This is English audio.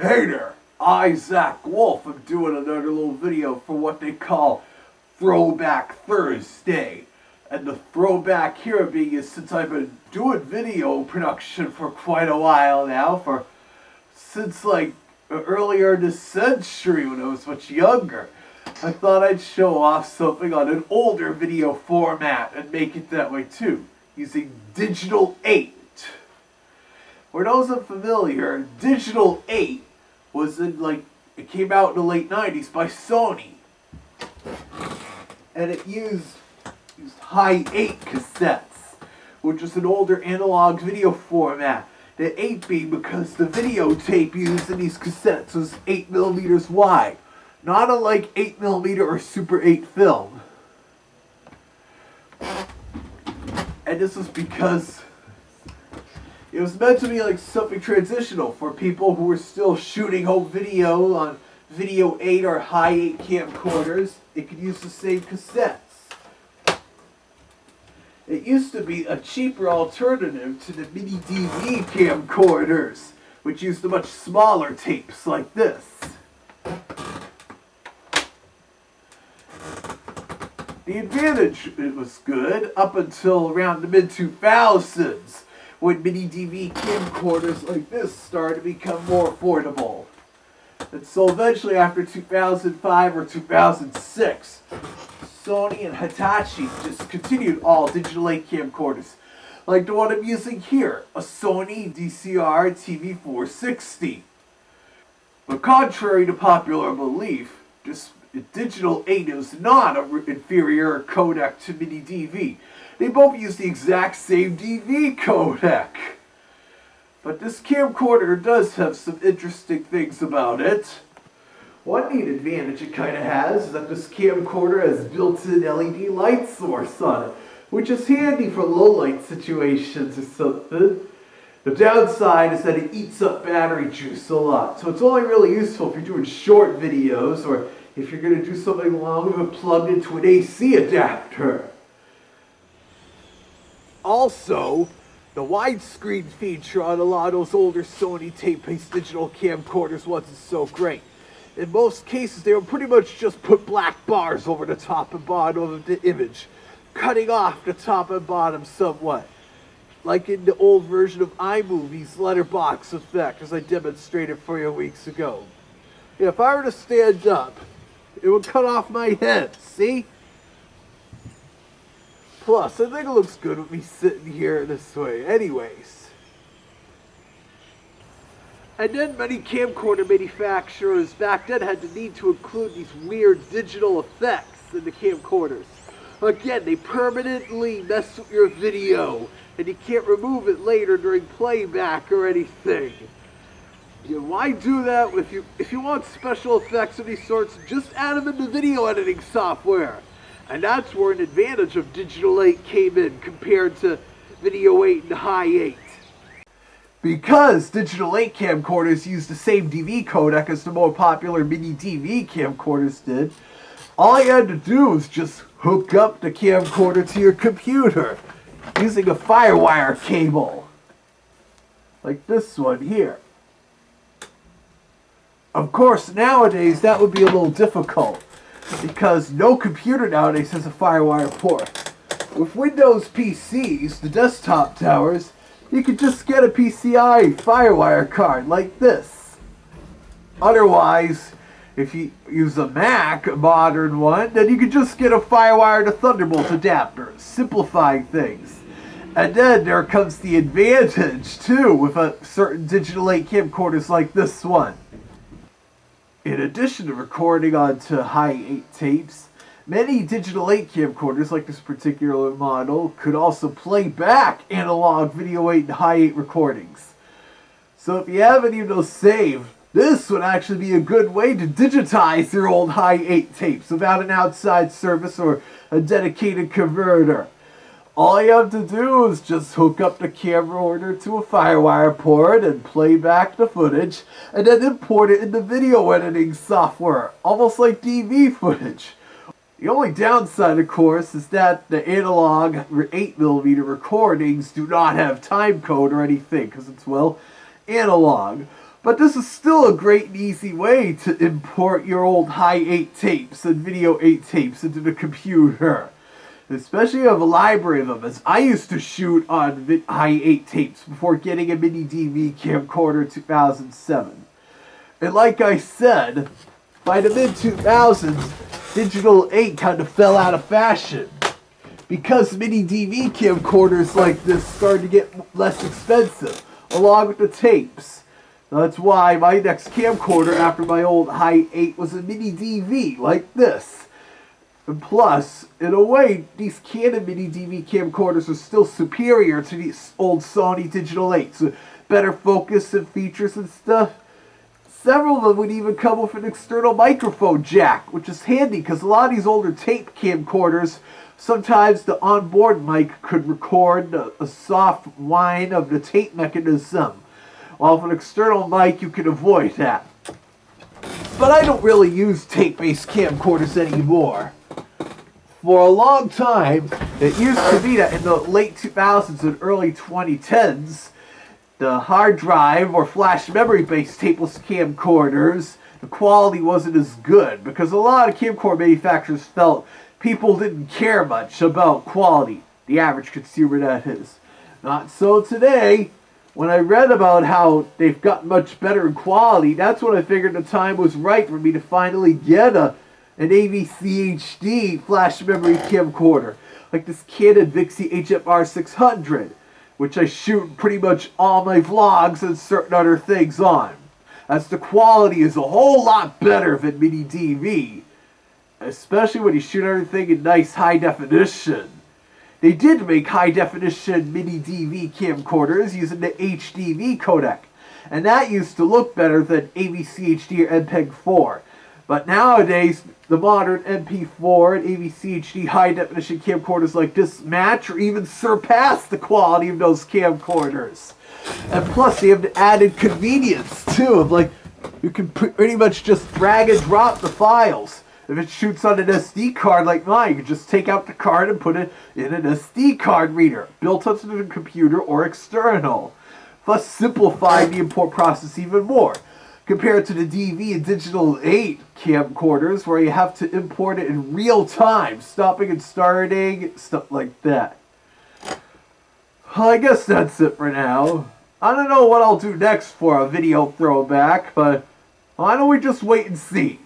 Hey there, I, Zak Wolf, am doing another little video for what they call Throwback Thursday. And the throwback here being is since I've been doing video production for quite a while now, since like earlier this century when I was much younger, I thought I'd show off something on an older video format and make it that way too, using Digital8. For those unfamiliar, Digital8 was it came out in the late 90s by Sony. And it used Hi-8 cassettes, which is an older analog video format. The 8 being because the videotape used in these cassettes was 8mm wide, not unlike 8mm or Super 8 film. And this was because it was meant to be like something transitional for people who were still shooting home video on Video8 or Hi-8 camcorders. It could use the same cassettes. It used to be a cheaper alternative to the MiniDV camcorders, which used the much smaller tapes like this. The advantage, it was good up until around the mid-2000s, when MiniDV camcorders like this started to become more affordable. And so eventually after 2005 or 2006, Sony and Hitachi just continued all Digital8 camcorders, like the one I'm using here, a Sony DCR-TRV460. But contrary to popular belief, Digital8 is not an inferior codec to MiniDV. They both use the exact same DV codec. But this camcorder does have some interesting things about it. One neat advantage it kind of has is that this camcorder has built-in LED light source on it, which is handy for low light situations or something. The downside is that it eats up battery juice a lot, so it's only really useful if you're doing short videos or if you're going to do something long and plugged into an AC adapter. Also, the widescreen feature on a lot of those older Sony tape-based digital camcorders wasn't so great. In most cases, they would pretty much just put black bars over the top and bottom of the image, cutting off the top and bottom somewhat, like in the old version of iMovie's letterbox effect, as I demonstrated for you weeks ago. Yeah, if I were to stand up, it would cut off my head, see? Plus, I think it looks good with me sitting here this way anyways. And then many camcorder manufacturers back then had the need to include these weird digital effects in the camcorders. Again, they permanently mess with your video, and you can't remove it later during playback or anything. Why do that? If you want special effects of these sorts, just add them into video editing software. And that's where an advantage of Digital8 came in compared to Video8 and Hi-8. Because Digital8 camcorders use the same DV codec as the more popular MiniDV camcorders did, all you had to do was just hook up the camcorder to your computer using a FireWire cable. Like this one here. Of course, nowadays that would be a little difficult, because no computer nowadays has a FireWire port. With Windows PCs, the desktop towers, you could just get a PCI FireWire card like this. Otherwise, if you use a Mac, a modern one, then you could just get a FireWire to Thunderbolt adapter, simplifying things. And then there comes the advantage too with certain Digital8 camcorders like this one. In addition to recording onto Hi-8 tapes, many Digital8 camcorders, like this particular model, could also play back analog Video8 and Hi-8 recordings. So if you have any of those saved, this would actually be a good way to digitize your old Hi-8 tapes without an outside service or a dedicated converter. All you have to do is just hook up the camcorder to a FireWire port and play back the footage, and then import it into video editing software, almost like DV footage. The only downside, of course, is that the analog 8mm recordings do not have timecode or anything, because it's, well, analog. But this is still a great and easy way to import your old Hi-8 tapes and Video8 tapes into the computer. Especially if you have a library of them, as I used to shoot on Hi-8 tapes before getting a MiniDV camcorder in 2007. And like I said, by the mid-2000s, Digital8 kind of fell out of fashion. Because MiniDV camcorders like this started to get less expensive, along with the tapes. That's why my next camcorder after my old Hi-8 was a MiniDV like this. And plus, in a way, these Canon MiniDV camcorders are still superior to these old Sony Digital8s with better focus and features and stuff. Several of them would even come with an external microphone jack, which is handy because a lot of these older tape camcorders, sometimes the onboard mic could record a soft whine of the tape mechanism. While with an external mic, you can avoid that. But I don't really use tape-based camcorders anymore. For a long time, it used to be that in the late 2000s and early 2010s, the hard drive or flash memory-based tapeless camcorders, the quality wasn't as good because a lot of camcorder manufacturers felt people didn't care much about quality. The average consumer, that is. Not so today. When I read about how they've gotten much better in quality, that's when I figured the time was right for me to finally get an AVC HD flash memory camcorder, like this Canon Vixia HF-R600, which I shoot pretty much all my vlogs and certain other things on, as the quality is a whole lot better than MiniDV, especially when you shoot everything in nice high definition. They did make high-definition MiniDV camcorders using the HDV codec, and that used to look better than AVC HD or MPEG-4. But nowadays, the modern MP4 and AVC HD high-definition camcorders like this match or even surpass the quality of those camcorders. And plus, they have the added convenience, too, of like, you can pretty much just drag and drop the files. If it shoots on an SD card like mine, you can just take out the card and put it in an SD card reader, built onto the computer or external, thus simplifying the import process even more, compared to the DV and Digital8 camcorders where you have to import it in real time, stopping and starting, stuff like that. Well, I guess that's it for now. I don't know what I'll do next for a video throwback, but why don't we just wait and see.